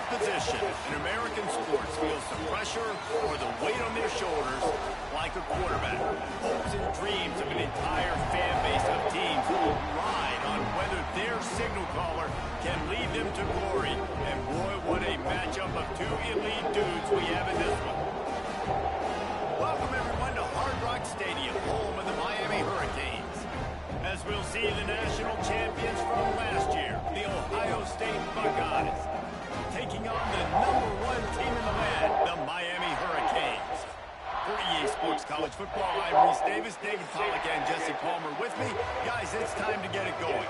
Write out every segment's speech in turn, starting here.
position in American sports feels the pressure or the weight on their shoulders like a quarterback. Hopes and dreams of an entire fan base of teams ride on whether their signal caller can lead them to glory. And boy, what a matchup of two elite dudes we have in this one. Welcome everyone to Hard Rock Stadium, home of the Miami Hurricanes. As we'll see the national champions from last year, the Ohio State Buckeyes, taking on the #1 team in the land, the Miami Hurricanes. For EA Sports College Football, I'm Reese Davis, David Pollack, and Jesse Palmer with me. Guys, it's time to get it going.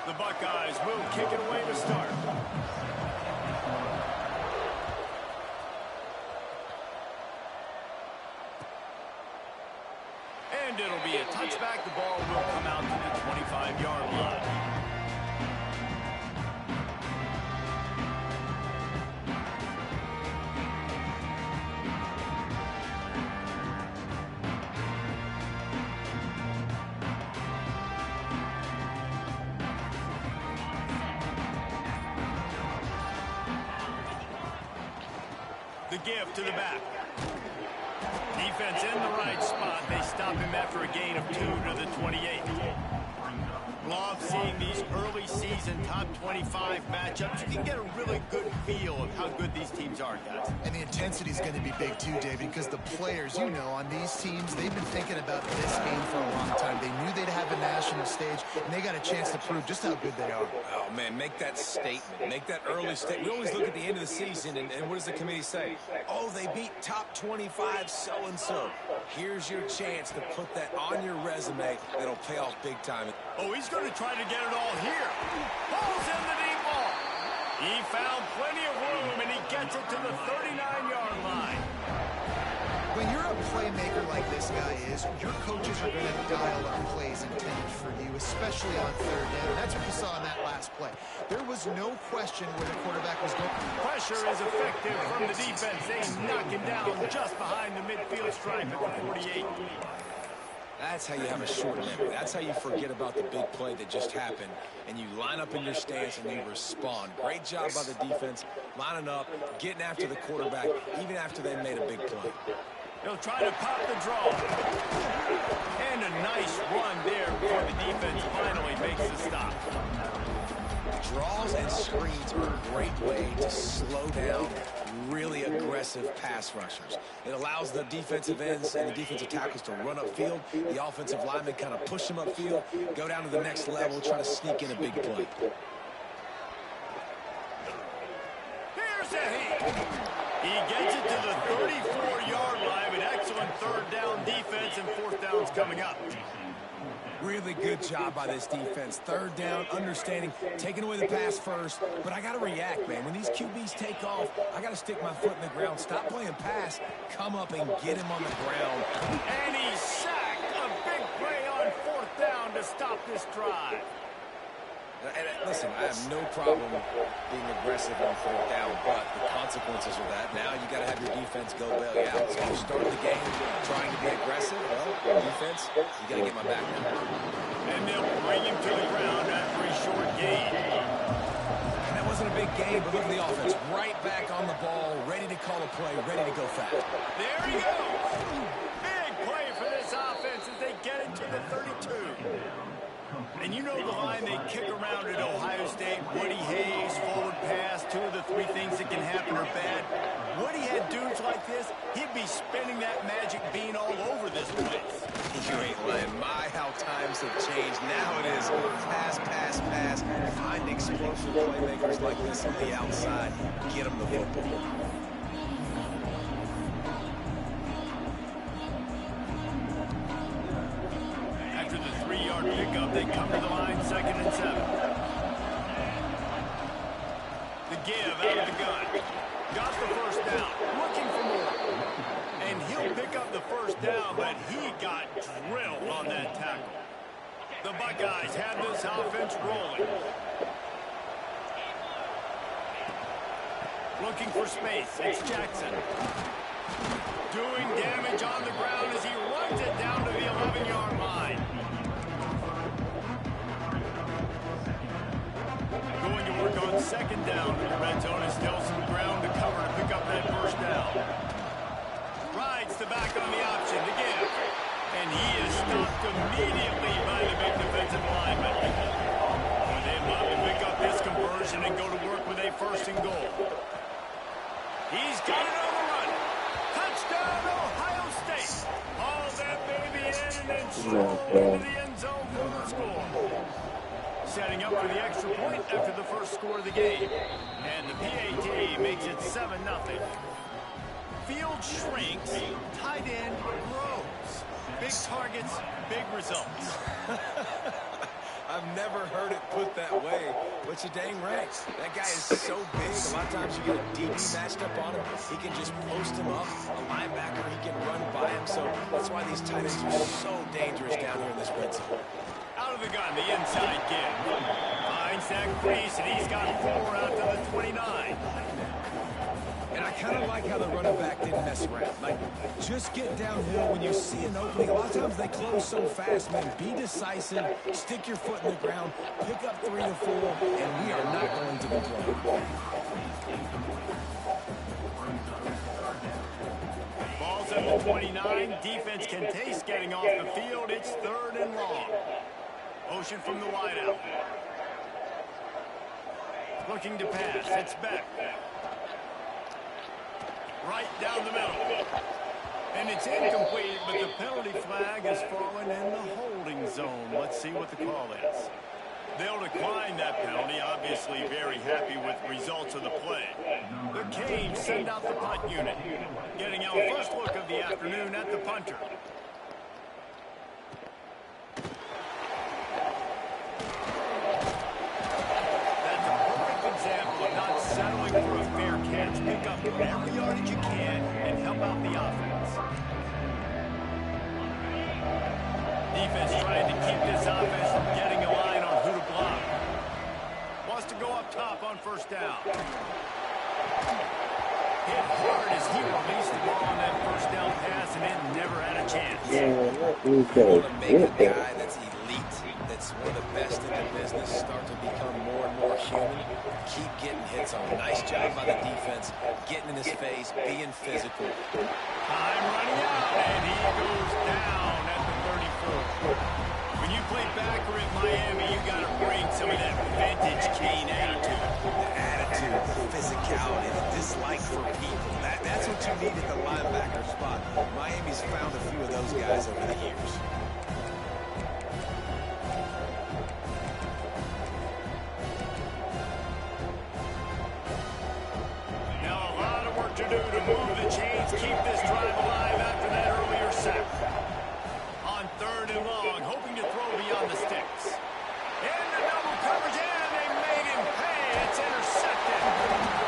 The Buckeyes will kick it away to start. And it'll be a touchback. The ball will come out to the 25-yard line. The give to the back. Defense in the right spot. They stop him after a gain of 2 to the 28. Love seeing these early season top 25 matchups. You can get a really good feel of how good these teams are, guys. And the intensity is going to be big too, David, because the players, you know, on these teams, they've been thinking about this game for a long time. They knew they'd have a national stage, and they got a chance to prove just how good they are. Oh, man, make that statement. Make that early statement. We always look at the end of the season, and what does the committee say? Oh, they beat top 25 so-and-so. Here's your chance to put that on your resume. That'll pay off big time. Oh, he's going to try to get it all here. Pulls in the deep ball. He found plenty of room, and he gets it to the 39-yard line. When you're a playmaker like this guy is, your coaches are going to dial up plays intended for you, especially on third down. That's what you saw in that last play. There was no question where the quarterback was going. Pressure is effective from the defense. They knock him down just behind the midfield stripe at the 48. That's how you have a short memory. That's how you forget about the big play that just happened, and you line up in your stance and you respond. Great job by the defense, lining up, getting after the quarterback, even after they made a big play. He'll try to pop the draw. And a nice run there before the defense finally makes the stop. Draws and screens are a great way to slow down really aggressive pass rushers. It allows the defensive ends and the defensive tackles to run upfield. The offensive linemen kind of push them upfield, go down to the next level, try to sneak in a big play. Here's a hit. He gets it to the 34-yard line. An excellent third down defense, and fourth down's coming up. Really good job by this defense. Third down, understanding, taking away the pass first. But I got to react, man. When these QBs take off, I got to stick my foot in the ground. Stop playing pass. Come up and get him on the ground. And he's sacked. A big play on fourth down to stop this drive. And listen, I have no problem being aggressive on fourth down, but the consequences of that, now you got to have your defense go bail you out. So you start the game trying to be aggressive. Well, defense, you got to get my back now. And they'll bring him to the ground after a short gain. And that wasn't a big gain, but look at the offense. Right back on the ball, ready to call a play, ready to go fast. There he goes. Big play for this offense as they get it to the 32. And you know the line they kick around at Ohio State. Woody Hayes, forward pass, 2 of the 3 things that can happen are bad. Woody had dudes like this, he'd be spinning that magic bean all over this place. You ain't lying. My, how times have changed. Now it is pass, pass, pass. Find explosive playmakers like this on the outside. Get them the football. Pickup, they come to the line, 2nd and 7. The give out of the gun. Got the first down, looking for more. And he'll pick up the first down, but he got drilled on that tackle. The Buckeyes have this offense rolling. Looking for space, it's Jackson. Doing damage on the ground as he runs it down to the 11-yard line. Going to work on immediately by the big defensive lineman. And they love to pick up this conversion and go to work with a 1st and goal. He's got it on the run. Touchdown, Ohio State. All that baby in and then stroll into the end zone for the score. Setting up for the extra point after the first score of the game. And the PAT makes it 7-0. Field shrinks, tight end grows. Big targets, big results. I've never heard it put that way, but you're dang right. That guy is so big. A lot of times you get a DB matched up on him. He can just post him up. A linebacker, he can run by him. So that's why these tight ends are so dangerous down here in this red zone. Out of the gun, the inside give. Finds Zach Priest, and he's got 4 out to the 29. And I kind of like how the running back didn't mess around. Like, just get downhill when you see an opening. A lot of times they close so fast, man. Be decisive, stick your foot in the ground, pick up 3 to 4, and we are not going to be thrown. Ball's at the 29. Defense can taste getting off the field. It's 3rd and long. Motion from the wideout. Looking to pass. It's Beck. Right down the middle. And it's incomplete, but the penalty flag has fallen in the holding zone. Let's see what the call is. They'll decline that penalty. Obviously very happy with results of the play. The Canes send out the punt unit. Getting our first look of the afternoon at the punter. Settling for a fair catch, pick up every yardage you can, and help out the offense. Defense trying to keep this offense from getting a line on who to block. Wants to go up top on 1st down. Hit hard as he released the ball on that 1st down pass, and it never had a chance. You want to make a guy that's elite, that's one of the best in the business, start to become more and more human. Keep getting hits on. Nice job by the defense, getting in his face, being physical. Time running out, and he goes down at the 34. When you play backer at Miami, you got to bring some of that vintage Kane attitude. The attitude, the physicality, the dislike for people. That's what you need at the linebacker spot. Miami's found a few of those guys over the years. To do to move the chains, keep this drive alive after that earlier sack. On 3rd and long, hoping to throw beyond the sticks. In the double coverage, and they made him pay. It's intercepted.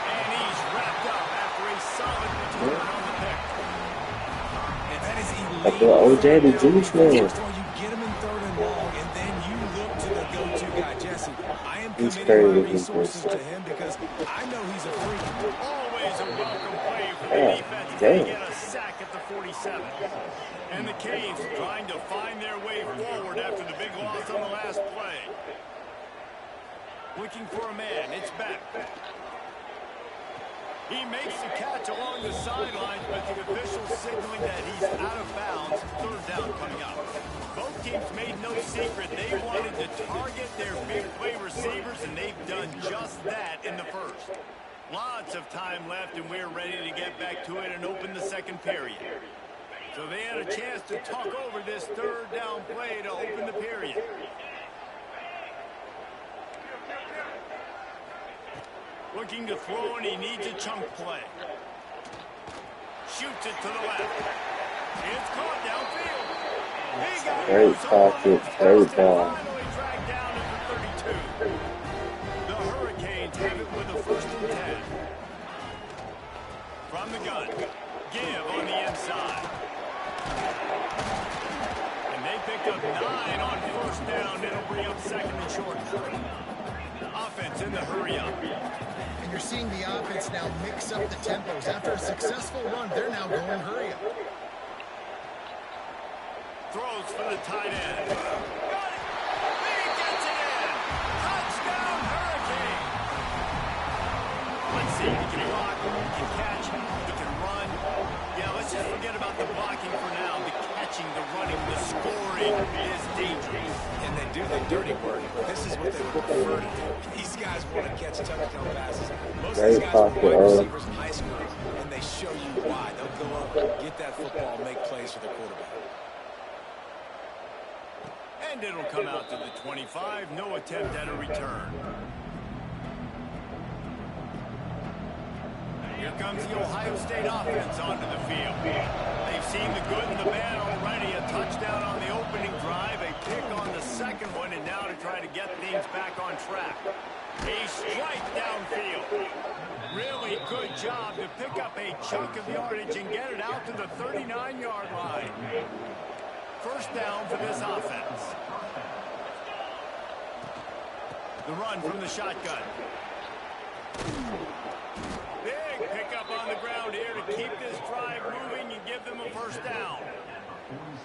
And he's wrapped up after a solid return on the pick. And that is elite. That's what OJ the Jewish man. You get him in 3rd and long, and then you look to the go-to guy, Jesse. I am committing my resources to him because I know he's a freak. Always a welcome play for the defense to get a sack at the 47. And the Canes trying to find their way forward after the big loss on the last play. Looking for a man. It's Beck. He makes the catch along the sidelines, but the official signaling that he's out of bounds. 3rd down coming up. Both teams made no secret. They wanted to target their big play receivers, and they've done just that in the first. Lots of time left, and we're ready to get back to it and open the 2nd period. So they had a chance to talk over this 3rd down play to open the period. Looking to throw, and he needs a chunk play. Shoots it to the left. It's caught downfield. He got Great pocket, third down. Finally dragged down at the 32. The Hurricanes have it with a 1st and 10. From the gun, give on the inside. And they picked up 9 on 1st down. It'll bring up 2nd and short. Offense in the hurry up. And you're seeing the offense now mix up the tempos. After a successful run, they're now going hurry up. Throws for the tight end. Got it. He gets it in. Touchdown, Hurricane. Let's see. He can block, he can catch, he can run. Yeah, let's just forget about the blocking for now. The catching, the running, the scoring. running is dangerous. And they do the dirty work, but this is what they would prefer to do. These guys want to catch touchdown passes. Most of these guys are wide receivers in high school, and they show you why. They'll go up, get that football, make plays for their quarterback. And it'll come out to the 25. No attempt at a return. Here comes the Ohio State offense onto the field. They've seen the good and the bad already. A touchdown on the opening drive, a pick on the second one, and now to try to get things back on track. A strike downfield. Really good job to pick up a chunk of yardage and get it out to the 39-yard line. First down for this offense. The run from the shotgun. Big pickup on the ground here to keep this drive moving and give them a first down.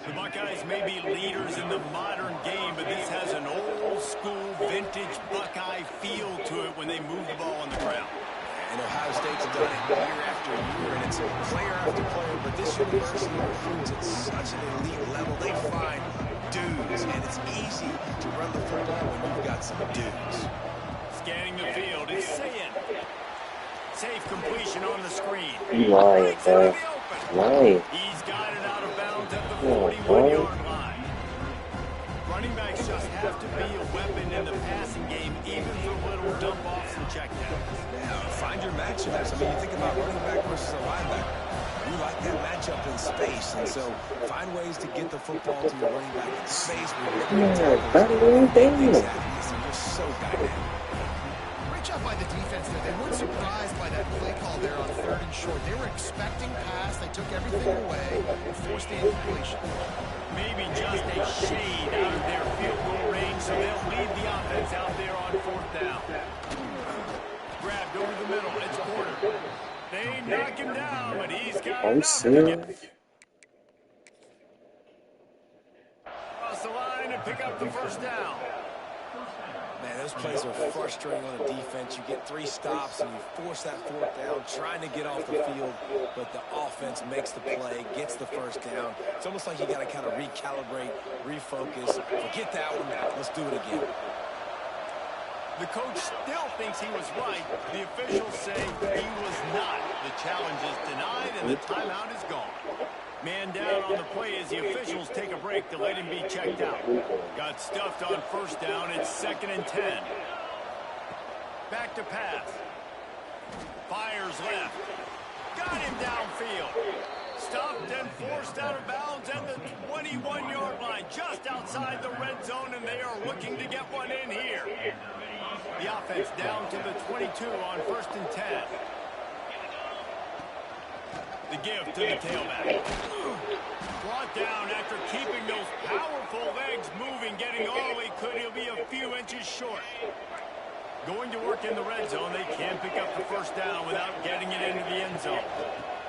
The Buckeyes may be leaders in the modern game, but this has an old-school, vintage Buckeye feel to it when they move the ball on the ground. And Ohio State's done it year after year, and it's player after player. But this university recruits at such an elite level. They find dudes, and it's easy to run the football when you've got some dudes. Scanning the field is Sayin. Safe completion on the screen. You lying, bro. Lying. He's got it out of bounds at the 41-yard line. Running backs just have to be a weapon in the passing game, even for little dump-offs and checkdowns. Yeah, find your matchups. I mean, you think about running back versus a linebacker. You like that matchup in space, and so find ways to get the football to your running back in space. Exactly, so you're so dynamic. Great job by the defense there. They weren't surprised by that play call there on 3rd and short. They were expecting pass. They took everything away and forced the incompletion. Maybe just a shade out of their field goal range, so they'll lead the offense out there on 4th down. Grabbed over the middle. It's Porter. They knock him down, but he's got enough to get across the line and pick up the first down. Man, those plays are frustrating on the defense. You get 3 stops and you force that 4th down, trying to get off the field, but the offense makes the play, gets the first down. It's almost like you got to kind of recalibrate, refocus. Forget that one. Let's do it again. The coach still thinks he was right. The officials say he was not. The challenge is denied and the timeout is gone. Man down on the play as the officials take a break to let him be checked out. Got stuffed on first down. It's 2nd and 10. Back to pass. Fires left. Got him downfield. Stopped and forced out of bounds at the 21-yard line, just outside the red zone, and they are looking to get one in here. The offense down to the 22 on 1st and 10. The give to the tailback. Brought down after keeping those powerful legs moving, getting all he could. He'll be a few inches short. Going to work in the red zone. They can't pick up the first down without getting it into the end zone.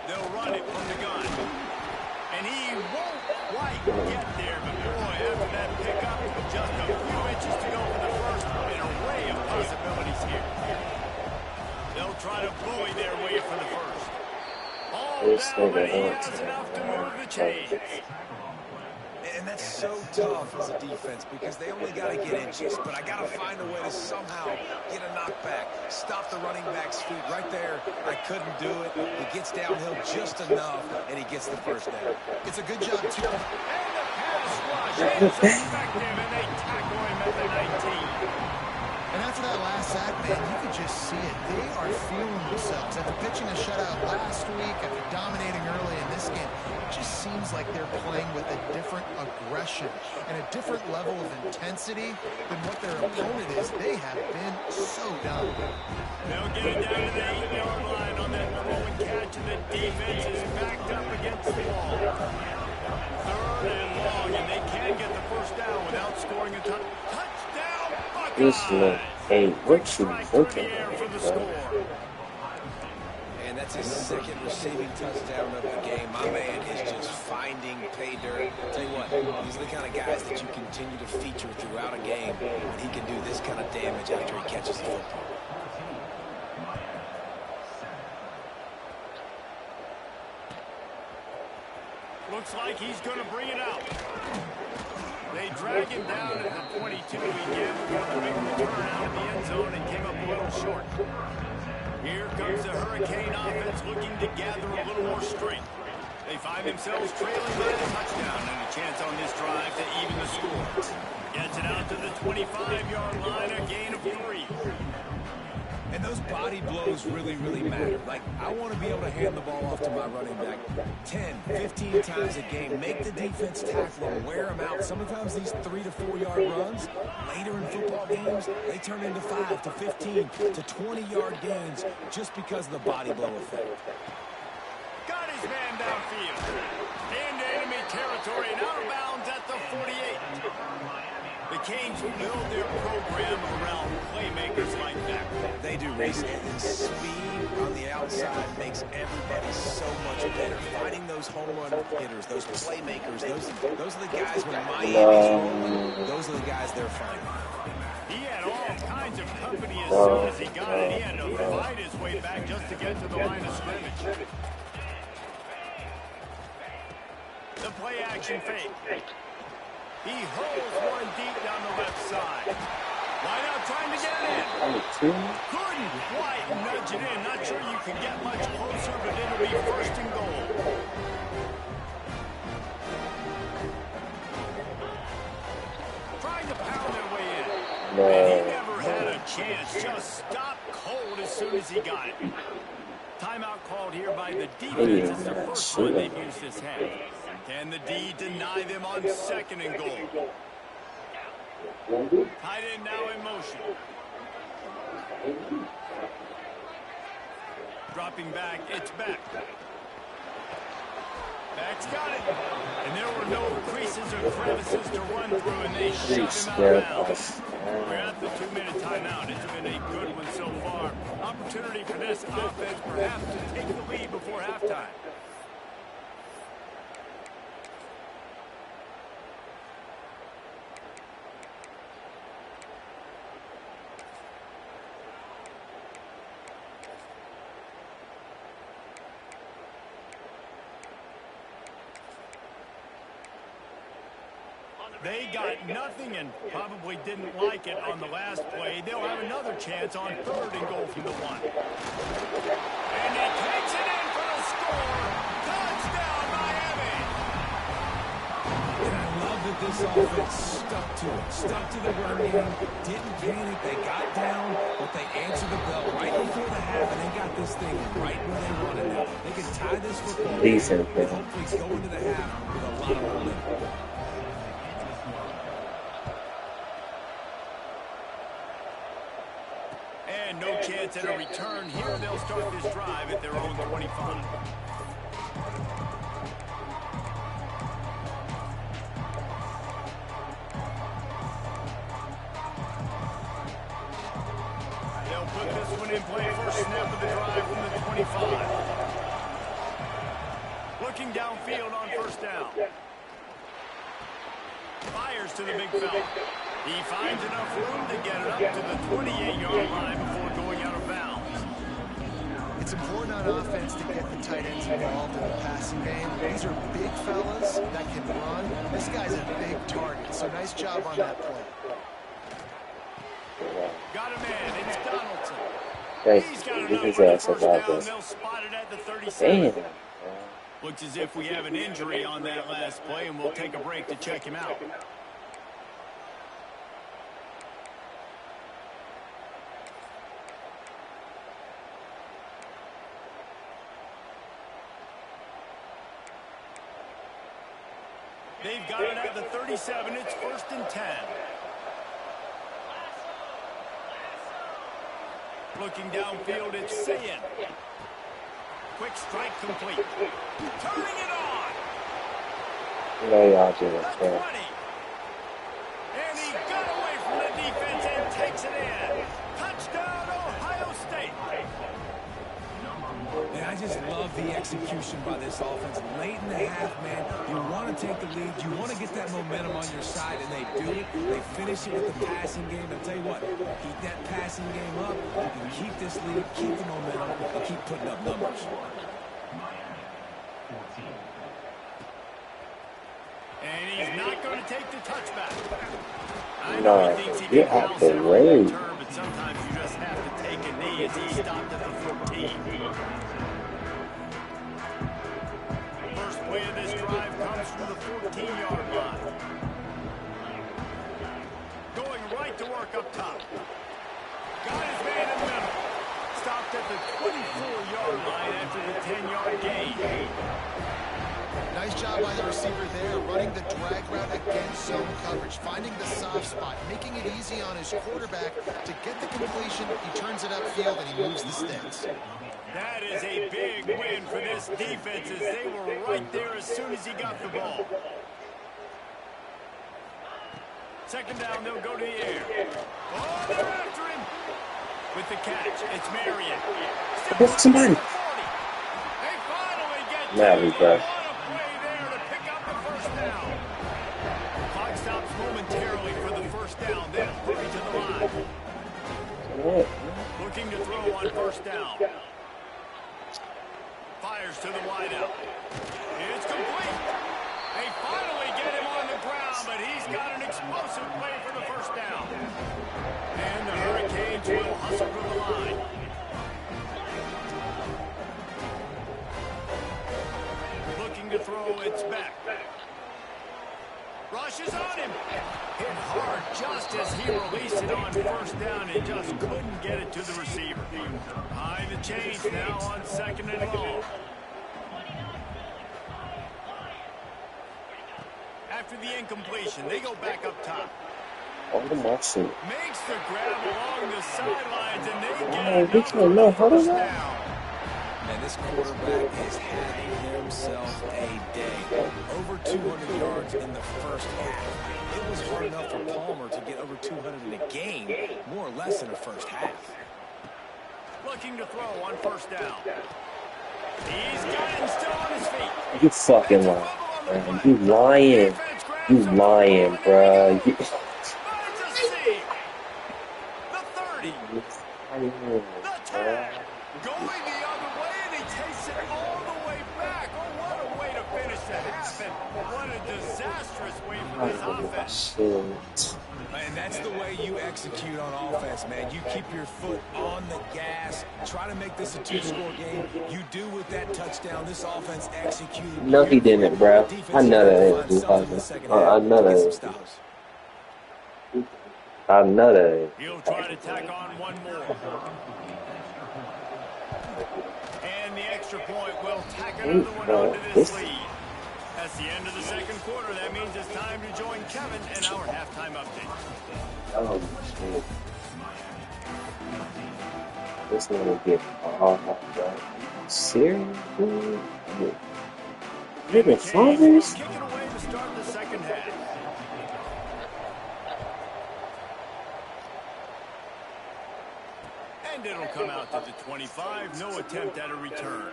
They'll run it from the gun. And he won't quite get there, but boy, after that pickup, just a few inches to go for the first. An array of possibilities here. They'll try to bully their way for the first. All down, but he has enough to move the chains. And that's so tough as a defense because they only got to get inches. But I got to find a way to somehow get a knockback, stop the running back's feet right there. I couldn't do it. He gets downhill just enough, and he gets the first down. It's a good job, too. And the pass rush is effective, and they tackle him at the 19. And after that last sack, man, you could just see it. They are feeling themselves. After pitching a shutout last week, after dominating early in this game, it just seems like they're playing with a different aggression and a different level of intensity than what their opponent is. They have been so done. They'll get it down to the 8-yard line on that throw and catch, and the defense is backed up against the wall. 3rd and long, and they can get the first down without scoring a touchdown. This look, hey, what you looking And that's his 2nd receiving touchdown of the game. My man is just finding pay dirt. Tell you what, these are the kind of guys that you continue to feature throughout a game when he can do this kind of damage after he catches the football. Looks like he's going to bring it out. They drag him down at the 22. He gambled on the big return out of the end zone and came up a little short. Here comes the Hurricane offense looking to gather a little more strength. They find themselves trailing by a touchdown and a chance on this drive to even the score. Gets it out to the 25-yard line, a gain of 3. And those body blows really, really matter. Like, I want to be able to hand the ball off to my running back 10, 15 times a game. Make the defense tackle them, wear them out. Sometimes these 3 to 4 yard runs, later in football games, they turn into 5 to 15 to 20-yard gains just because of the body blow effect. Got his man downfield. Into enemy territory and out of bounds at the 48. The Canes build their program around playmakers like that. They do, Reese. And speed on the outside makes everybody so much better. Finding those home run hitters, those playmakers, those are the guys when Miami's rolling, those are the guys they're finding. He had all kinds of company as soon as he got it. He had to fight his way back just to get to the line of scrimmage. The play action fake. He holds one deep down the left side. Wide out trying to get it in. Couldn't quite nudge it in. Not sure you can get much closer, but it'll be first and goal. Trying to pound their way in. And he never had a chance. Just stopped cold as soon as he got it. Timeout called here by the defense. It's the first one they've used this half. Can the D deny them on second and goal? Tight end now in motion. Dropping back, it's back. Back's got it. And there were no creases or crevices to run through, and they shut him out of bounds. We're at the 2-minute timeout. It's been a good one so far. Opportunity for this offense perhaps to take the lead before halftime. They got nothing and probably didn't like it on the last play. They'll have another chance on third and goal from the 1. And he takes it in for the score. Touchdown, Miami! And I love that this offense stuck to it. Stuck to the run game. Didn't panic. They got down, but they answered the bell right before the half, and they got this thing right where they wanted it. They can tie this football game and hopefully go into the half with a lot of momentum. And no chance at a return here. They'll start this drive at their own 25. They'll put this one in play. First snap of the drive from the 25. Looking downfield on first down. Fires to the big fella. He finds enough room to get it up to the 28-yard line before going out of bounds. It's important on offense to get the tight ends involved in the passing game. These are big fellas that can run. This guy's a big target, so nice job on that play. Got a man. It's Donaldson. Guys, He's got leave enough his for the ass first about down. this. They'll spot it at the 37. Damn. Looks as if we have an injury on that last play, and we'll take a break to check him out. They've got it at the 37. It's first and 10. Looking downfield, it's Sayin. Quick strike complete. Turning it on. You know y'all do it, The 20. man. And he got away from the defense and takes it in. Touchdown, Ohio State. And I just love the execution by this offense. Late in the half, man, you want to take the lead. You want to get that momentum on your side, and they do it. They finish it with the passing game. I'll tell you what, keep that passing game up. You can keep this lead, keep the momentum, and keep putting up numbers. And he's not going to take the touchback. I know Nah, he thinks he get can out house the it on the way. return, but sometimes you just have to take a knee as he stopped at the 14. First play of this drive comes from the 14-yard line. Going right to work up top. Got his man in the middle. Stopped at the 24-yard line after the 10-yard gain. Nice job by the receiver there, running the drag route against zone coverage, finding the soft spot, making it easy on his quarterback to get the completion. He turns it upfield and he moves the sticks. That is a big win for this defense as they were right there as soon as he got the ball. Second down, they'll go to the air. Oh, they're after him. With the catch, it's Marion. That's somebody. They finally get Mary, bro. What a play there to pick up the first down. Clock stops momentarily for the first down. Then hurry to the line. What? Looking to throw on first down. Fires to the wideout. It's complete. They finally get him on the ground, but he's got an explosive play for the first down. And the Hurricanes will hustle to the line. Looking to throw, it's back. Rushes on him. Hit hard just as he released it on first down and just couldn't get it to the receiver. High the chains now on second and long. After the incompletion, they go back up top. Oh, my shit. Makes the grab along the sidelines, and they get Oh, another first no. down. And this quarterback is having himself a day. Over 200 yards in the first half. It was hard enough for Palmer to get over 200 in a game, more or less in the first half. Looking to throw on first down. He's got him still on his feet. You fucking lying, man. You lying. You lying, bro. You... Finds a seam. The 30. The 10. Going the other way, and he takes it all the way back. Oh, what a way to finish the half, and what a disastrous way for this offense. Shit. And that's the way you execute on offense, man. You keep your foot on the gas. Try to make this a two-score game. You do with that touchdown. This offense executed. No, he didn't, bro. I know that ain't possible. I know that ain't. I know that ain't. He'll try to tack on one more. And the extra point will tack another one onto this lead. That's the end of the second quarter. That means it's time to join Kevin and our halftime update. Oh, shit. This one will get hard, bro. Seriously? Nigga, fathers? Kick it away to start the second half. And it'll come out to the 25. No attempt at a return.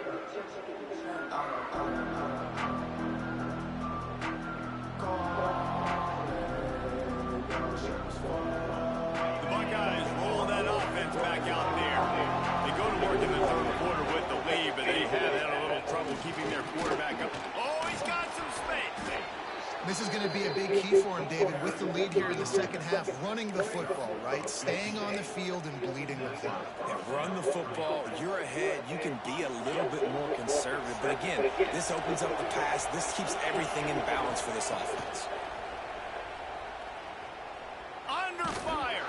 The Buckeyes roll that offense back out there. They go to work in the third quarter with the lead, but they have had a little trouble keeping their quarterback up. Oh, he's got some space. This is going to be a big key for him, David, with the lead here in the second half, running the football, right? Staying on the field and bleeding the clock. Yeah, run the football. You're ahead. You can be a little bit more conservative. But again, this opens up the pass. This keeps everything in balance for this offense. Under fire.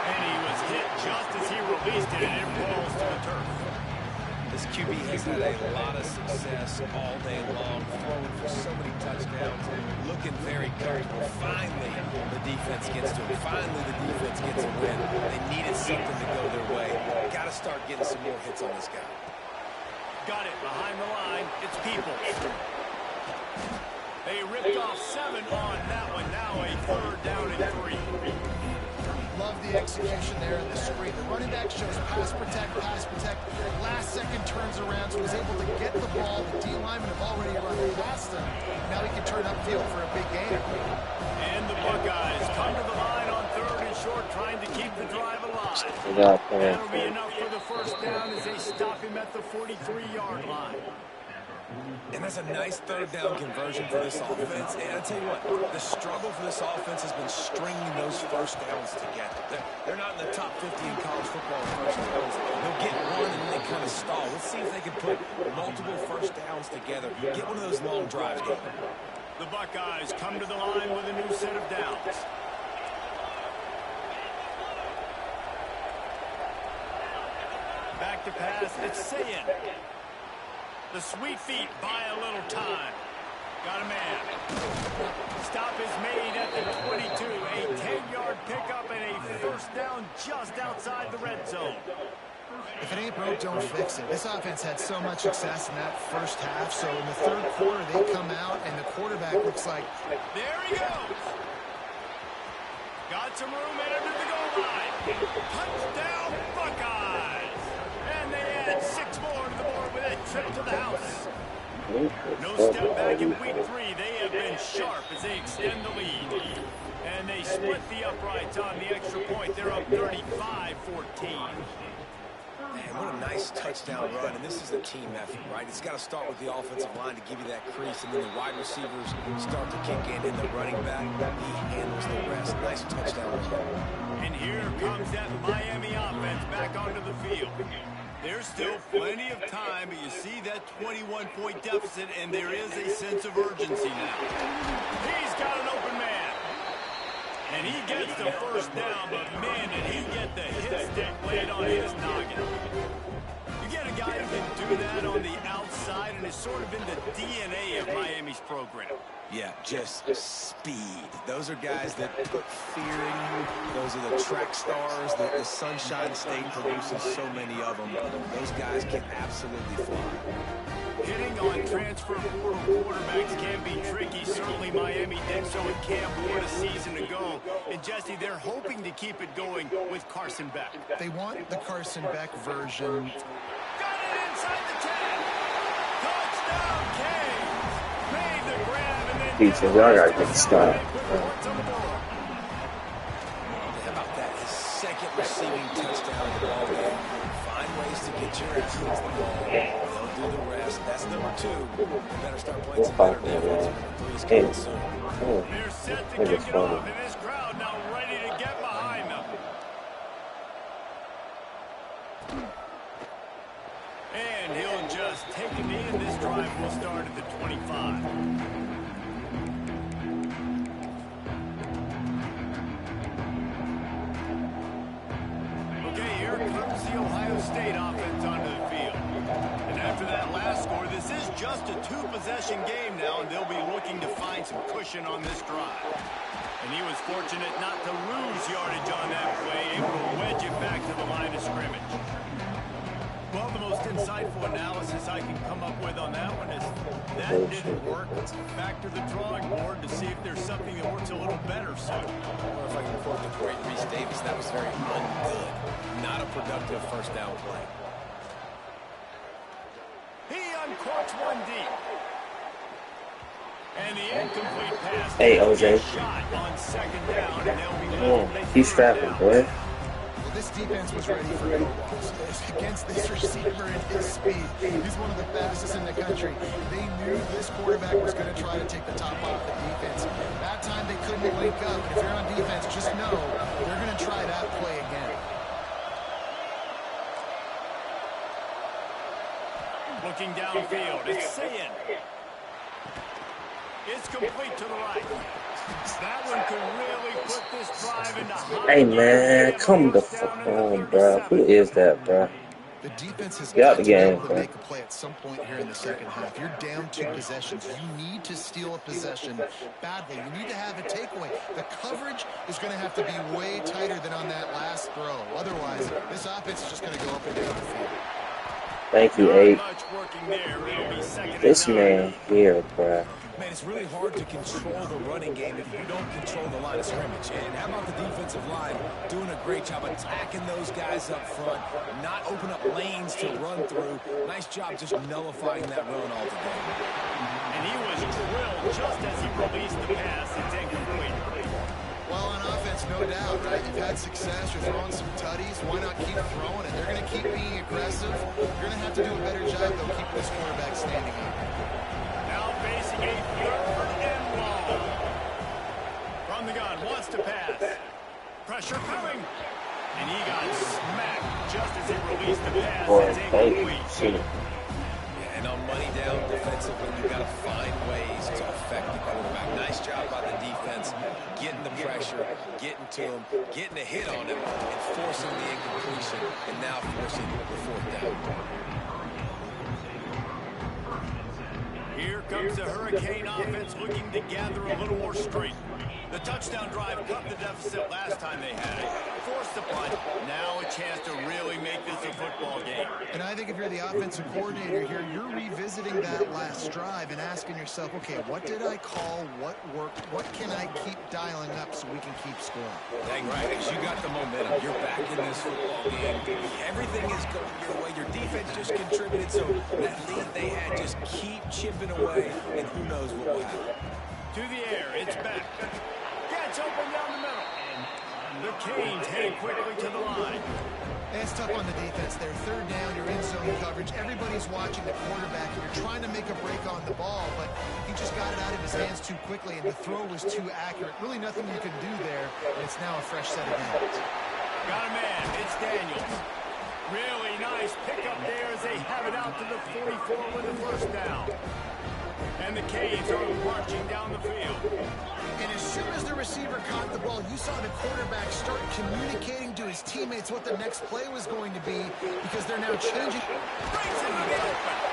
And he was hit just as he released it, and it rolls to the turf. This QB has had a lot of success all day long, throwing for so many touchdowns, looking very comfortable. Finally, the defense gets to him. Finally, the defense gets a win. They needed something to go their way. Got to start getting some more hits on this guy. Got it behind the line. It's Peoples. They ripped off 7 on that one. Now a third down and 3. Love the execution there in the screen. The running back shows pass protect. Last second turns around, so he's able to get the ball. The D linemen have already run past him. Now he can turn upfield for a big gain. And the Buckeyes come to the line on third and short, trying to keep the drive alive. That'll be enough for the first down as they stop him at the 43-yard line. And that's a nice third down conversion for this offense. And I'll tell you what, the struggle for this offense has been stringing those first downs together. They're not in the top 50 in college football in first downs. They'll get one and then they kind of stall. Let's see if they can put multiple first downs together. Get one of those long drives going. The Buckeyes come to the line with a new set of downs. Back to pass, it's Sayin. The sweet feet buy a little time. Got a man. Stop is made at the 22. A 10-yard pickup and a first down just outside the red zone. If it ain't broke, don't fix it. This offense had so much success in that first half, so in the third quarter they come out and the quarterback looks like... There he goes. Got some room and under the goal line. Touchdown Buckeyes. And they add 6 more to the board with a trip to the house. No step back in week 3. They have been sharp as they extend the lead. And they split the uprights on the extra point. They're up 35-14. Man, what a nice touchdown run, and this is a team effort, right? It's got to start with the offensive line to give you that crease, and then the wide receivers start to kick in, and the running back, he handles the rest. Nice touchdown run. And here comes that Miami offense back onto the field. There's still plenty of time, but you see that 21-point deficit, and there is a sense of urgency now. He's got an open man. And he gets the first down, but man, did he get the hit stick laid on his noggin. You get a guy who can do that on the outside, and it's sort of in the DNA of Miami's program. Yeah, just speed. Those are guys that put fear in you. Those are the track stars. The Sunshine State produces so many of them. Those guys can absolutely fly. Hitting on transfer portal quarterbacks can be tricky. Certainly Miami did so at Camp Ward a season ago. And Jesse, they're hoping to keep it going with Carson Beck. They want the Carson Beck version. Got it inside the 10. Touchdown, Canes. Made the grab and then... Pizza, y'all gotta get stopped. How about that? His second receiving touchdown of the ball game. Find ways to get your athletes the ball. They'll do the rest. That's number 2. You better start playing some better defense. 3's coming soon. They're set to kick it off, and this crowd now ready to get behind them. And he'll just take a knee, and this drive will start at the 25. Here comes the Ohio State offense onto the field. And after that last score, this is just a 2-possession game now, and they'll be looking to find some cushion on this drive. And he was fortunate not to lose yardage on that play, able to wedge it back to the line of scrimmage. Well, the most insightful analysis I can come up with on that one is that didn't work. Let's back to the drawing board to see if there's something that works a little better soon. Or if I can quote the great Reese Davis, that was very ungood. Not a productive first down play. He uncorks one deep. And the incomplete pass. Hey, OJ. Shot on second down, and they'll be He's strapping, boy. Well, this defense was ready for no loss. Against this receiver and his speed, he's one of the fastest in the country. They knew this quarterback was going to try to take the top off the defense. That time they couldn't link up. If you're on defense, just know they're going to try that play again. looking downfield. It's Sayin. It's complete to the right. That one could really put this drive into high. Hey, man, come the fuck on, bro. Who is that, bro? The defense has got got the to be game, able to bro. make a play at some point here in the second half. You're down 2 possessions. You need to steal a possession badly. You need to have a takeaway. The coverage is going to have to be way tighter than on that last throw. Otherwise, this offense is just going to go up and down the field. Thank you, Not Abe. much working there. It'll be second This and 9. man here, bro. Man, it's really hard to control the running game if you don't control the line of scrimmage. And how about the defensive line doing a great job attacking those guys up front, not open up lanes to run through. Nice job just nullifying that run altogether. And he was drilled just as he released the pass. It's incomplete. Well, on offense, no doubt, right? You've had success. You're throwing some tutties. Why not keep throwing it? They're going to keep being aggressive. You're going to have to do a better job, though, keeping this quarterback standing up. Now facing a 3rd and long. From the gun, wants to pass. Pressure coming. And he got smacked just as he released the pass. It's incomplete. And on money down defensively, you've got to find ways to affect the quarterback. Nice job by the defense, getting the pressure, getting to him, getting a hit on him, and forcing the incompletion, and now forcing the 4th down. Here comes the Hurricane offense looking to gather a little more strength. The touchdown drive cut the deficit last time they had it. Forced the punt. Now a chance to really make this a football game. And I think if you're the offensive coordinator here, you're revisiting that last drive and asking yourself, okay, what did I call? What worked? What can I keep dialing up so we can keep scoring? Dang right, because you got the momentum. You're back in this football game. Everything is going your way. Your defense just contributed, so that lead they had, just keep chipping away, and who knows what will happen. To the air, it's back. Gets open down the middle. The Canes heading quickly to the line. It's tough on the defense there. 3rd down, you're in zone coverage. Everybody's watching the quarterback, and you're trying to make a break on the ball, but he just got it out of his hands too quickly, and the throw was too accurate. Really nothing you can do there, and it's now a fresh set of downs. Got a man. It's Daniels. Really nice pickup there as they have it out to the 44 with the 1st down. And the Canes are marching down the field. And as soon as the receiver caught the ball, you saw the quarterback start communicating to his teammates what the next play was going to be because they're now changing. Brings it in the open.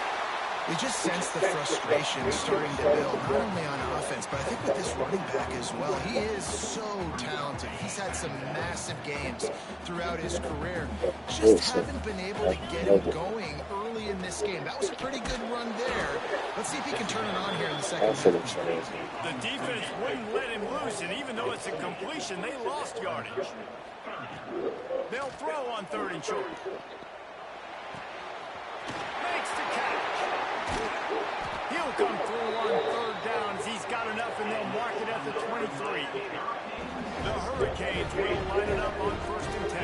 You just sense the frustration starting to build, not only on offense, but I think with this running back as well. He is so talented. He's had some massive games throughout his career. Just haven't been able to get him going early in this game. That was a pretty good run there. Let's see if he can turn it on here in the second half. The defense wouldn't let him loose, and even though it's a completion, they lost yardage. They'll throw on 3rd and short. Makes the catch. He'll come through on 3rd down as he's got enough, and they'll mark it at the 23. The Hurricanes will line it up on 1st and 10.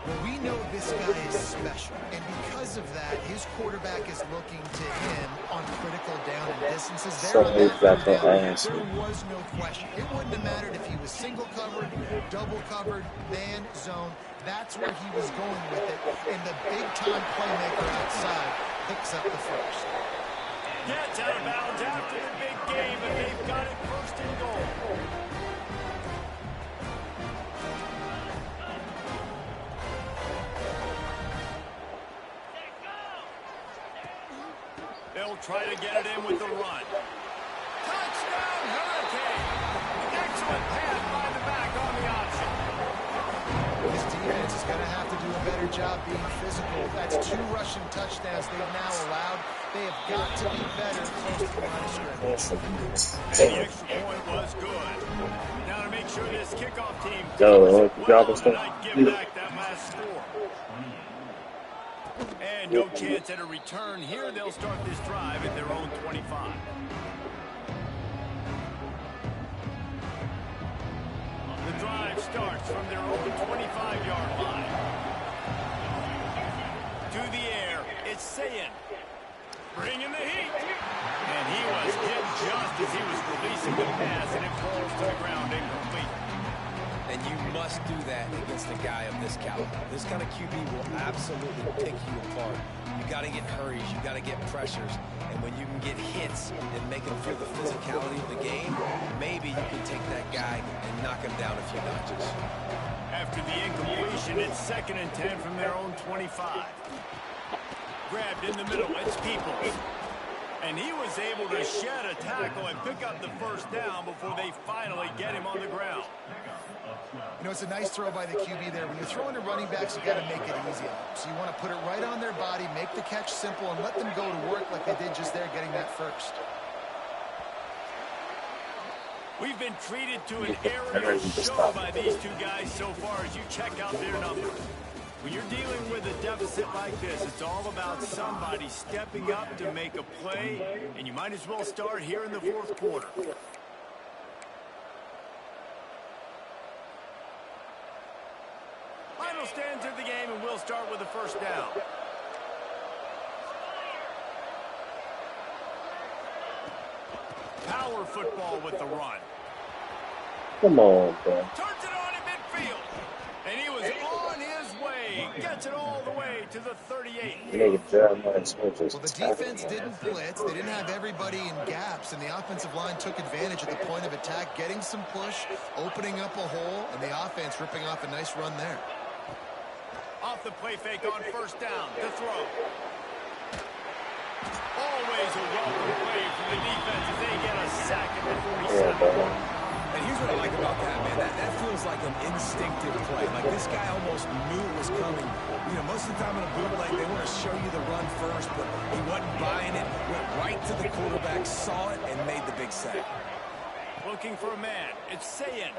Well, we know this guy is special, and because of that, his quarterback is looking to him on critical down and distances. There was no question. It wouldn't have mattered if he was single covered, double covered, man, zone. That's where he was going with it, and the big-time playmaker outside picks up the 1st. Gets out of bounds after the big game, but they've got it 1st and goal. They'll try to get it in with the run. Touchdown, Hurricane! Excellent pass by the back on the option. His defense is going to have to do a better job being physical. That's 2 rushing touchdowns they've now allowed. They have got to be better close to the line of scrimmage. The extra point was good. Now to make sure this kickoff team give back that last score. And no chance at a return here. They'll start this drive at their own 25. The drive starts from their own 25-yard line. To the air, it's Sayin. Bringing the heat. And he was hit just as he was releasing the pass, and it falls to the ground incomplete. And you must do that against a guy of this caliber. This kind of QB will absolutely pick you apart. You got to get hurries, you got to get pressures, and when you can get hits and make him feel the physicality of the game, maybe you can take that guy and knock him down a few notches. After the incompletion, it's 2nd and 10 from their own 25. Grabbed in the middle, it's Peoples. And he was able to shed a tackle and pick up the 1st down before they finally get him on the ground. You know, it's a nice throw by the QB there. When you're throwing to running backs, you got to make it easy on them. So you want to put it right on their body, make the catch simple, and let them go to work like they did just there, getting that 1st. We've been treated to an aerial show by these two guys so far as you check out their numbers. When you're dealing with a deficit like this, it's all about somebody stepping up to make a play, and you might as well start here in the 4th quarter. entered the game, and we'll start with the first down. Power football with the run. Come on, bro. Turns it on in midfield. And he was on his way. Gets it all the way to the 38. Well, the defense didn't blitz. They didn't have everybody in gaps, and the offensive line took advantage at the point of attack, getting some push, opening up a hole, and the offense ripping off a nice run there. Off the play fake on first down. The throw. Always a welcome play from the defense as they get a sack at the 47. And here's what I like about that, man. That feels like an instinctive play. Like this guy almost knew it was coming. You know, most of the time in a bootleg, they want to show you the run first, but he wasn't buying it. Went right to the quarterback, saw it, and made the big sack. Looking for a man. It's Sayin.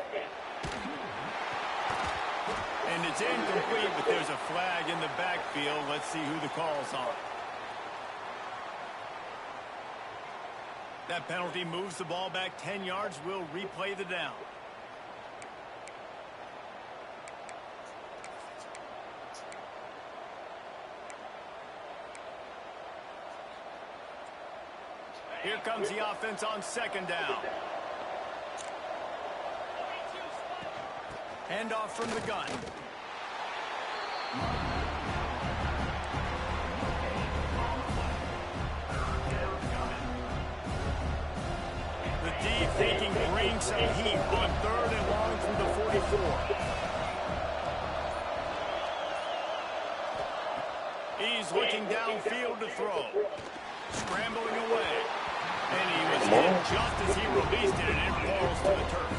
And it's incomplete, but there's a flag in the backfield. Let's see who the call's on. That penalty moves the ball back 10 yards. We'll replay the down. Here comes the offense on second down. Handoff from the gun. Deep thinking brings some heat on third and long from the 44. He's looking downfield to throw. Scrambling away. And he was hit just as he released it, and it falls to the turf.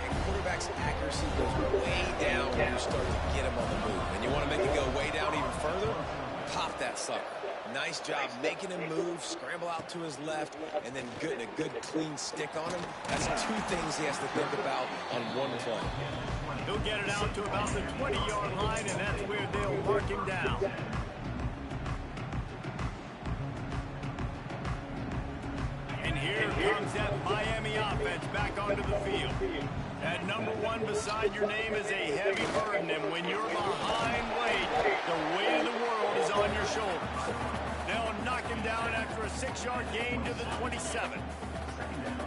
And quarterback's accuracy goes way down when you start to get him on the move. And you want to make it go way down even further? Pop that sucker. Nice job making him move, scramble out to his left, and then getting a good clean stick on him. That's two things he has to think about on one play. He'll get it out to about the 20-yard line, and that's where they'll mark him down. And here comes that Miami offense back onto the field. That number one beside your name is a heavy burden, and when you're behind weight, the weight of the world is on your shoulders. They'll knock him down after a 6-yard gain to the 27.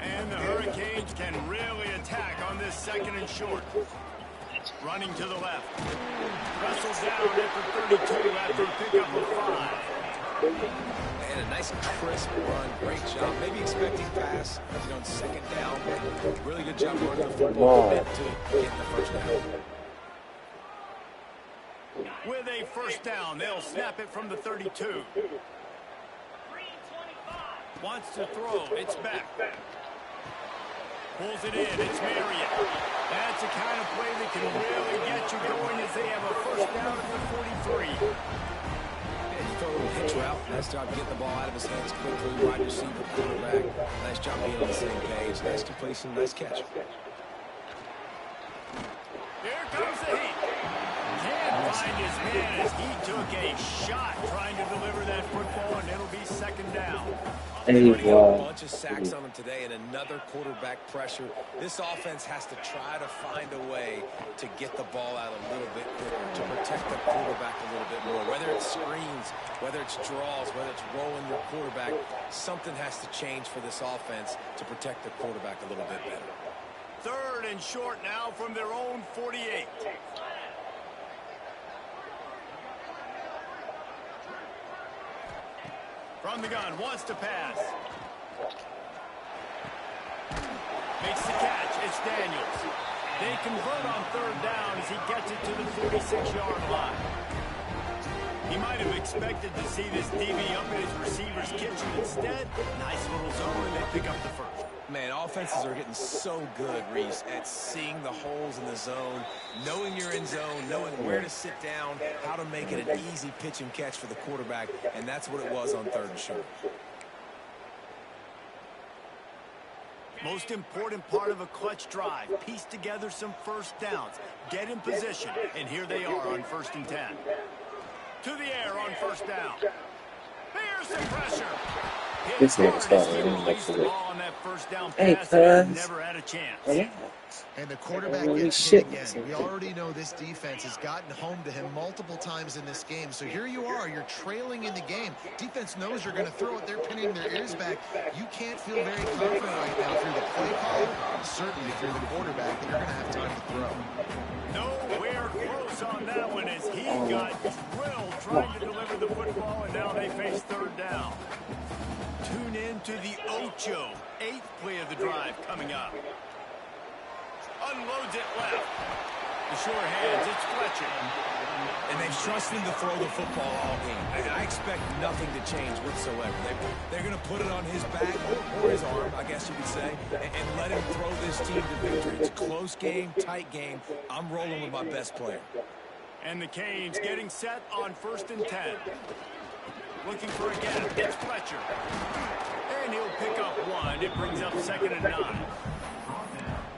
And the Hurricanes can really attack on this second and short. Running to the left. Wrestles down at the 32 after a pickup of 5. And a nice crisp run. Great job. Maybe expecting pass, on second down. Really good job running the football to get the first down. With a first down, they'll snap it from the 32. Wants to throw. It's back. Pulls it in. It's Marriott. That's the kind of play that can really get you going as they have a first down at the 43. Throw a little hitch route. Nice job getting the ball out of his hands quickly. Wide receiver, quarterback. Nice job being on the same page. Nice completion. Nice catch. Here comes the heat. Can't find his man as he took a shot trying to deliver that football, and it'll be second down. A bunch of sacks on him today and another quarterback pressure. This offense has to try to find a way to get the ball out a little bit quicker, to protect the quarterback a little bit more. Whether it's screens, whether it's draws, whether it's rolling your quarterback, something has to change for this offense to protect the quarterback a little bit better. Third and short now from their own 48. From the gun, wants to pass. Makes the catch. It's Daniels. They convert on third down as he gets it to the 46-yard line. He might have expected to see this DB up in his receiver's kitchen. Instead, nice little zone, and they pick up the first. Man, offenses are getting so good, Reese, at seeing the holes in the zone, knowing you're in zone, knowing where to sit down, how to make it an easy pitch and catch for the quarterback, and that's what it was on third and short. Most important part of a clutch drive, piece together some first downs, get in position, and here they are on 1st and 10. To the air on first down. Here's some pressure. This nigga starting running next to it. Hey, cuz. Relax. And the quarterback Holy gets shit. hit again. We already know this defense has gotten home to him multiple times in this game. So here you are, you're trailing in the game. Defense knows you're going to throw it. They're pinning their ears back. You can't feel very confident right now through the play caller, certainly through the quarterback, that you're going to have time to throw. Nowhere close on that one as he got drilled trying to deliver the football, and now they face third down. Tune in to the Ocho. 8th play of the drive coming up. Unloads it left. The sure hands, it's Fletcher. And they've trusted him to throw the football all game. And I expect nothing to change whatsoever. They're going to put it on his back or his arm, I guess you could say, and let him throw this team to victory. It's a close game, tight game. I'm rolling with my best player. And the Canes getting set on 1st and 10. Looking for a gap. It's Fletcher. And he'll pick up 1. It brings up 2nd and 9.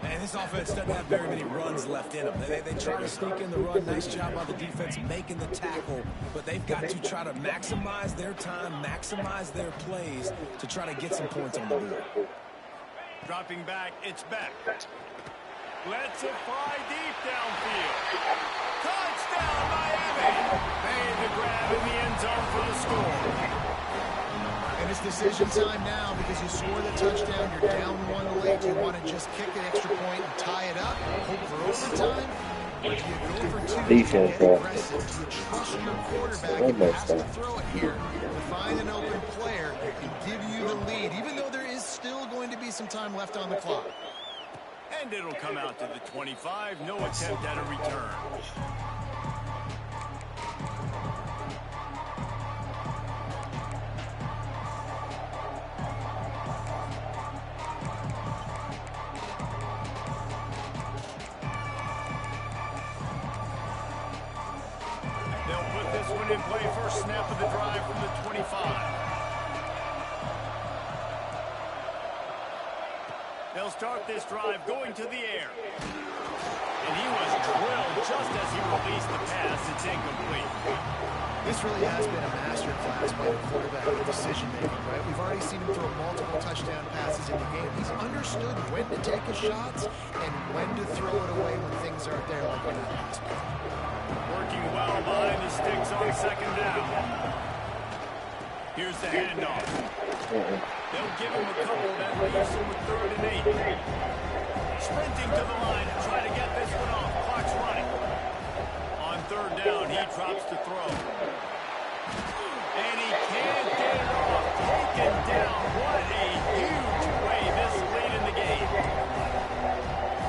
And this offense doesn't have very many runs left in them. They try to sneak in the run. Nice job by the defense making the tackle. But they've got to try to maximize their time, maximize their plays to try to get some points on the board. Dropping back, it's Beck. Lets it fly deep downfield. Touchdown, Miami! Made the grab in the end zone for the score. And it's decision time now because you score the touchdown. You're down 1 late. Do you want to just kick an extra point and tie it up, hope for overtime? Or do you go for 2 Defense, and get aggressive? Do you trust your quarterback and ask him to throw it here to find an open player and give you the lead, even though there is still going to be some time left on the clock? And it'll come out to the 25. No attempt at a return. In play, first snap of the drive from the 25. They'll start this drive going to the air. And he was drilled just as he released the pass. It's incomplete. This really has been a masterclass by the quarterback with decision-making, right? We've already seen him throw multiple touchdown passes in the game. He's understood when to take his shots and when to throw it away when things aren't there like in that last play. Working well behind the sticks on 2nd down. Here's the handoff. They'll give him a couple that leaves him with 3rd and 8. Sprinting to the line to try to get this one off. Clock's running. On 3rd down, he drops to throw. And he can't get it off. Taken down. What a huge way this late in the game.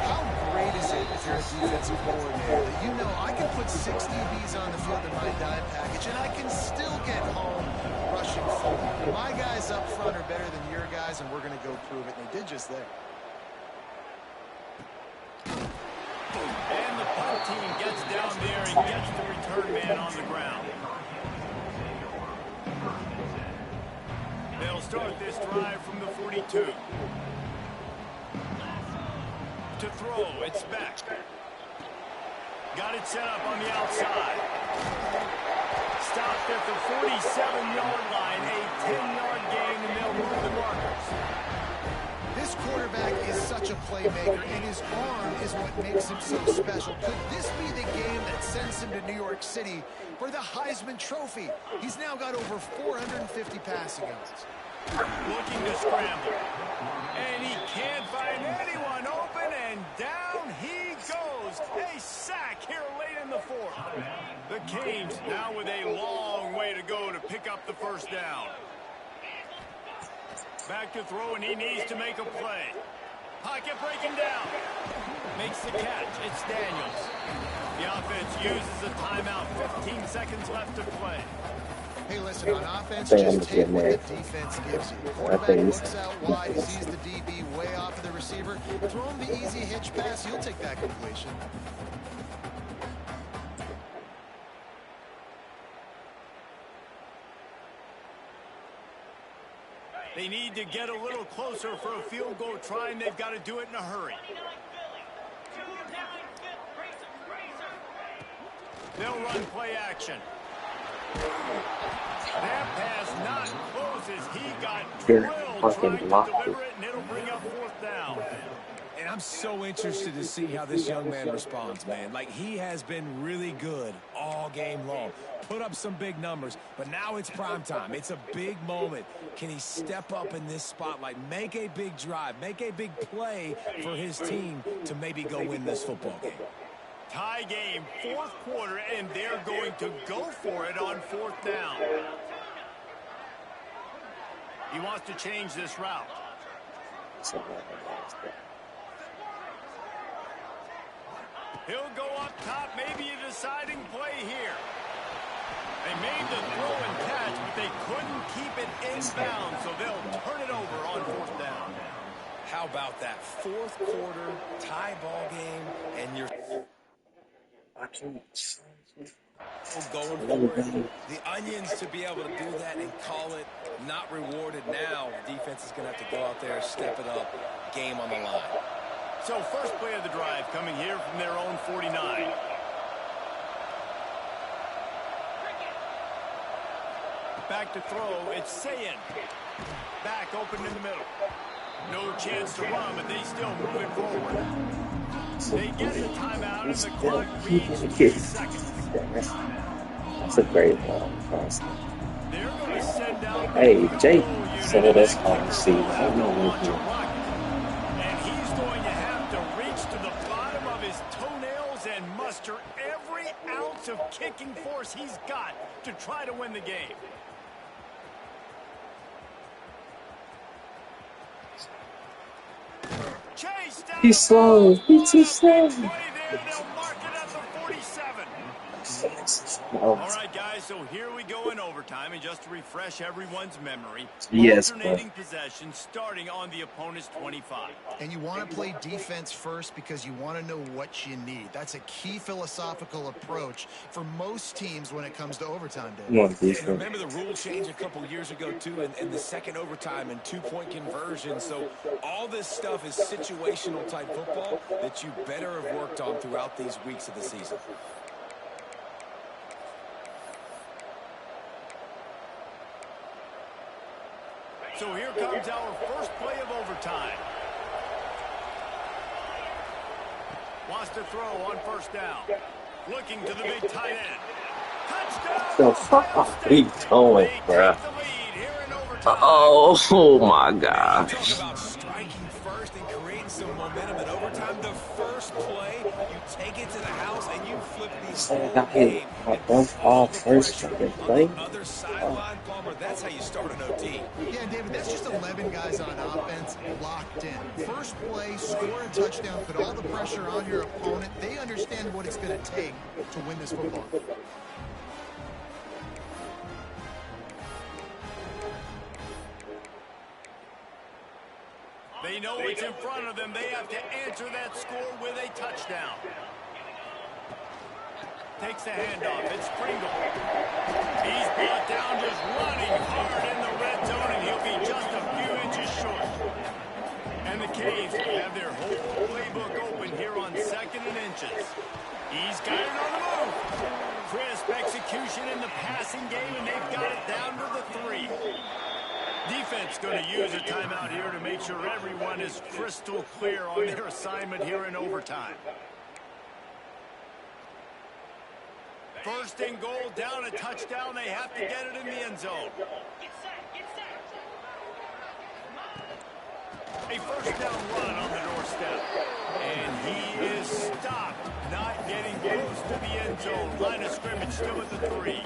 How great is it if you're a defensive coordinator that you know I can put 6 DBs on the field in my dime package and I can still get home rushing forward. My guys up front are better than your guys, and we're going to go prove it. And they did just there. And the punt team gets down there and gets the return man on the ground. They'll start this drive from the 42. To throw, it's back. Got it set up on the outside. Stopped at the 47-yard line, a 10-yard gain, and they'll move the markers. This quarterback is such a playmaker, and his arm is what makes him so special. Could this be the game that sends him to New York City for the Heisman Trophy? He's now got over 450 passing yards. Looking to scramble. And he can't find anyone open, and down he goes. A sack here late in the 4th. The Canes now with a long way to go to pick up the 1st down. Back to throw, and he needs to make a play. Pocket breaking down. Makes the catch. It's Daniels. The offense uses a timeout. 15 seconds left to play. Hey, listen, on offense, just take what the defense gives you. The quarterback looks out wide, he sees the DB way off of the receiver. Throw him the easy hitch pass, he'll take that completion. They need to get a little closer for a field goal try, and they've got to do it in a hurry. They'll run play action. That pass not close as he got You're drilled fucking trying to locked. deliver it, and it'll bring up fourth down. And I'm so interested to see how this young man responds, man. Like, he has been really good all game long. Put up some big numbers, but now it's prime time. It's a big moment. Can he step up in this spotlight, make a big drive, make a big play for his team to maybe go win this football game? Tie game, fourth quarter, and they're going to go for it on fourth down. He wants to change this route. He'll go up top, maybe a deciding play here. They made the throw and catch, but they couldn't keep it inbounds, so they'll turn it over on fourth down. How about that fourth quarter tie ball game, and you're going for it. The Onions to be able to do that and call it not rewarded now. The defense is going to have to go out there, step it up, game on the line. So first play of the drive coming here from their own 49. Back to throw, it's Sayin. Back open in the middle. No chance to run, but they still move it forward. They get the timeout and the clock reads 3 seconds. That's a great one. They're going to send out Hey, Jake said us on C. I don't know what he and he's going to have to reach to the bottom of his toenails and muster every ounce of kicking force he's got to try to win the game. Chase down. He's slow. He's too slow. Play there, they'll mark it at the 47. Oh, All right, guys, so here we go in overtime, and just to refresh everyone's memory, yes, alternating possession starting on the opponent's 25. And you want to play defense first because you want to know what you need. That's a key philosophical approach for most teams when it comes to overtime, Dave. you want And defense. remember the rule change a couple years ago, too, in the second overtime and two-point conversion. So all this stuff is situational type football that you better have worked on throughout these weeks of the season. So here comes our first play of overtime. Wants to throw on first down. Looking to the big tight end. Touchdown! The fuck are you doing, They bruh? take the lead here in overtime. Oh my Talk gosh. about striking first and creating some momentum in overtime. The first play, you take it to the house and you flip these I got hit by both off first fucking play. on the other sideline, Palmer. That's how you start an OT. Yeah, David, that's just 11 guys on offense locked in. First play, score a touchdown, put all the pressure on your opponent. They understand what it's going to take to win this football. They know what's in front of them. They have to answer that score with a touchdown. Takes the handoff. It's Pringle. He's brought down just running hard in the red zone, and he'll be just a few inches short. And the Caves have their whole playbook open here on 2nd and inches. He's got it on the move. Crisp execution in the passing game, and they've got it down to the 3. Defense going to use a timeout here to make sure everyone is crystal clear on their assignment here in overtime. First and goal, down a touchdown. They have to get it in the end zone. A first down run on the doorstep. And he is stopped, not getting close to the end zone. Line of scrimmage still at the 3.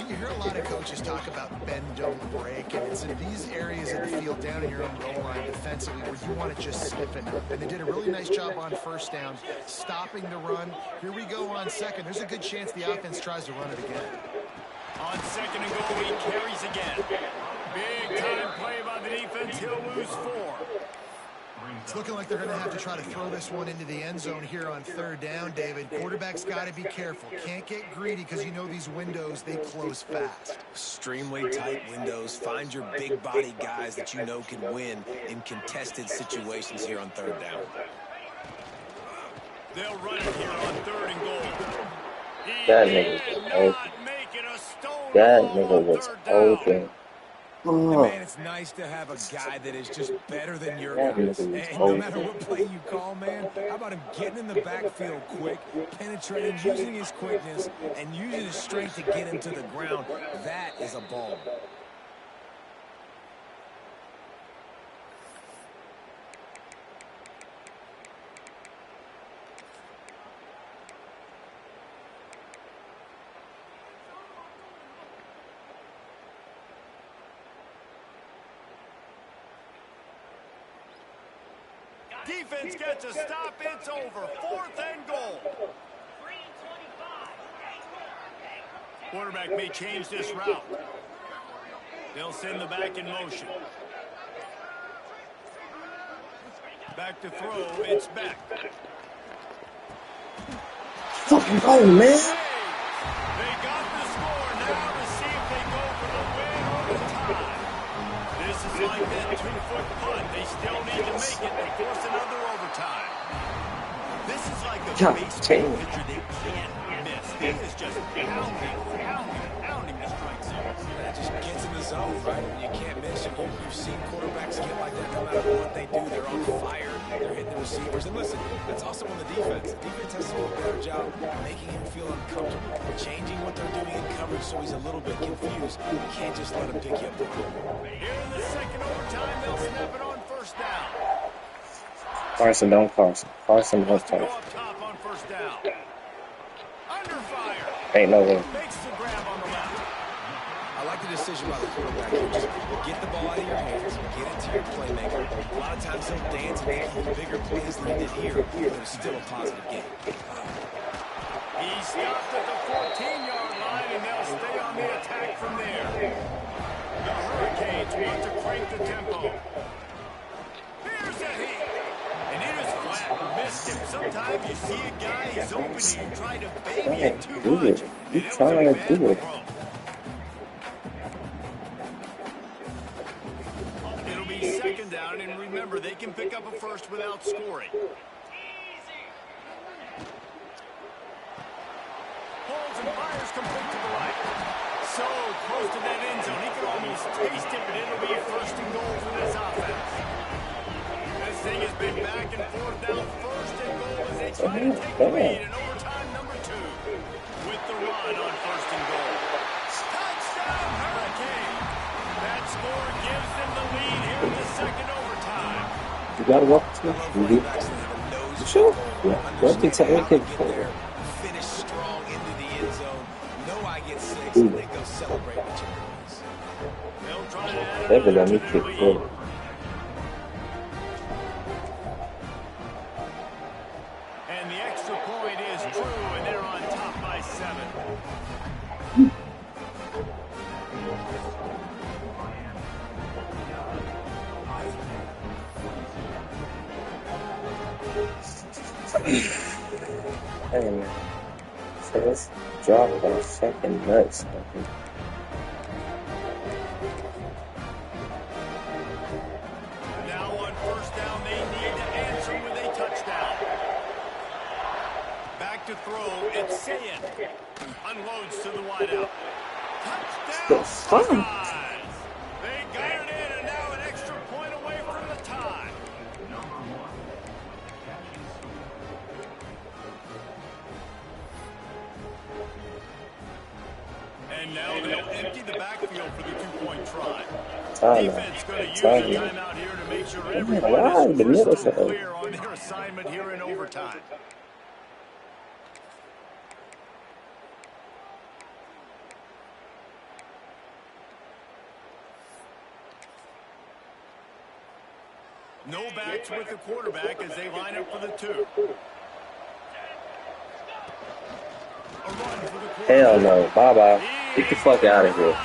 You hear a lot of coaches talk about bend, don't break, and it's in these areas of the field down in your own goal line defensively where you want to just stiffen up. And they did a really nice job on first down, stopping the run. Here we go on second. There's a good chance the offense tries to run it again. On 2nd and goal, he carries again. Big time play by the defense. He'll lose 4. It's looking like they're going to have to try to throw this one into the end zone here on 3rd down, David. Quarterback's got to be careful. Can't get greedy because you know these windows, they close fast. Extremely tight windows. Find your big body guys that you know can win in contested situations here on 3rd down. They'll run it here on 3rd and goal. He That did nigga's not make That stonewall nigga on was third down. open. And Oh, man, it's nice to have a guy that is just better than your that guys. nigga was And no matter open. what play you call, man, how about him getting in the backfield quick, penetrating, using his quickness, and using his strength to get him to the ground? That is a ball. Defense gets a stop. It's over. 4th and goal. Quarterback may change this route. They'll send the back in motion. Back to throw. It's back. Fucking go, man. They got the score. Now to see if they go for the win or the tie. This is like that 2-foot punt. They still need to make it. They force another overtime. This is like a baseball pitcher they can't miss. He is just pounding the strike zone. That just gets in the zone, right? When you can't miss, you've seen quarterbacks get like that no matter what they do. They're on fire. They're hitting the receivers. And listen, that's also on the defense. The defense has to do a better job making him feel uncomfortable, changing what they're doing in coverage so he's a little bit confused. You can't just let him pick you up the ball. Here in the second overtime, they'll snap it on 1st down. Carson, don't Carson. Carson, don't Go Carson. up top on 1st down. Under fire. Ain't no way. Makes the grab on the left. I like the decision by the quarterback here. Just get the ball out of your hands, get it to your playmaker. A lot of times he'll dance and make even bigger plays than he did here, but it's still a positive game. He stopped at the 14-yard line, and they'll stay on the attack from there. The Hurricanes want to crank the tempo. Here's a hit. And it is flat. Missed him. Sometimes you see a guy, he's open, and you try to baby it too Do much. it. You trying to do it. It'll be 2nd down, and remember, they can pick up a first without scoring. Holds and fires complete to the right. So close to that end zone. He can almost taste it, but it'll be 1st and goal for this offense. This thing has been back and forth now. 1st and goal as they try to take the lead in overtime number 2. With the run on 1st and goal. Touchdown, Hurricane! That score gives them the lead here in the second overtime. You gotta walk to Running backs that have a nose Sure. for Yeah. understand What the technique how to for? get there, finish strong into the end zone. Know I get 6, and then go celebrate with your boys. They'll try to add They've been another on me to kick the lead. forward. And the extra point is true, and they're on top by 7. Hey man. So let's drop our fucking nuts. Now on 1st down, they need to answer with a touchdown. Back to throw, it's Sayin. Unloads to the wideout. Touchdown, The fuck? Buckeyes. They got it in, and now an extra point away from the tie. And now they'll empty the backfield for the 2-point try. Defense going to use a timeout here to make sure everyone is crystal clear on their assignment here in overtime. No backs with the quarterback as they line up for the 2. A run for the quarterback. Hell no. Bye bye. Get the fuck out of here.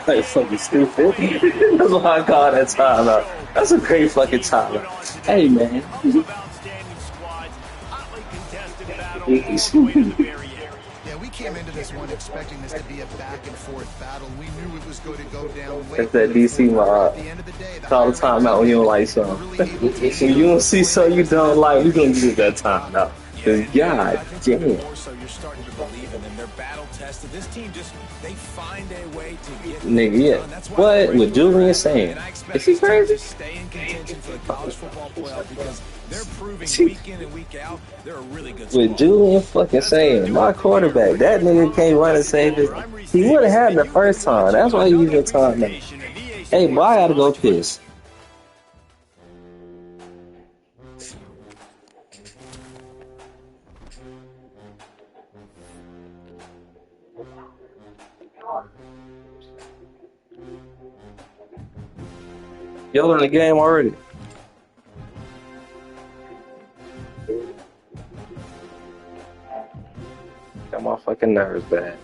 That's fucking stupid. That's why I call that timeout. That's a great fucking timeout. Hey man. Yeah, we came into this one expecting this to be a back-and-forth battle. We knew it was going to go down late. That's that DC mob. At the end of the day, Call the timeout when you don't like something. When you don't see something you don't like, you gonna use that timeout. Cause God damn. More so you're starting to believe in them. They're battle tested. This team just they find a way to get Nigga, yeah. That's why What with Julian saying? and I expect Is he this team to crazy? stay in contention for the college football playoff because they're proving week in and week out they're a really good squad. With Julian fucking saying, my quarterback, that nigga can't run and save it. He would have had it the first time. That's why he even talking about. Hey, boy, I gotta go piss. Y'all in the game already? Got my fucking nerves bad.